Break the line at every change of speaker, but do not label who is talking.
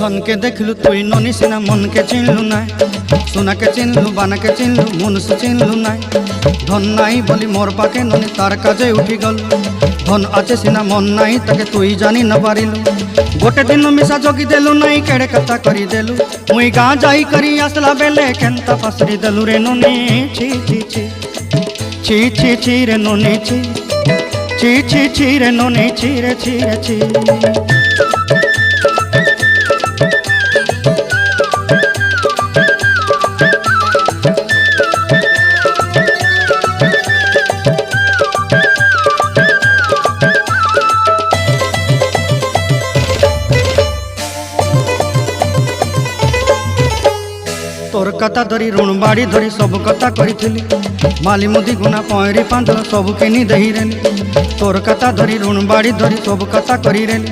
सन के देखलु तुई ननी सिना मन के चिन्हलु ना सोना के चिन्हलु बाना के चिन्हलु मनुष्य चिन्हलु ना धन नाई बोली मोर पाके ननी तार काजे उठी गल धन आचे सिना मन नाई ताके तुई जानी न पारिलु गोटे दिन मिसा जगी देलु नाई केड़े कथा करी देलु मुई गाँ जाई करी आसला बेले केंता पासरी देलु रे ननी छी छी छी छी छी छी रे ननी छी छी छी छी रे ननी छी रे छी रे छी। तोर कथा धरी ऋण बाड़ी धरी सब कथा करी माली मुदी गुना पहरी पांद सब किनी दही रेली तोर कथा धरी ऋण बाड़ी धरी सब कथा करी रेली।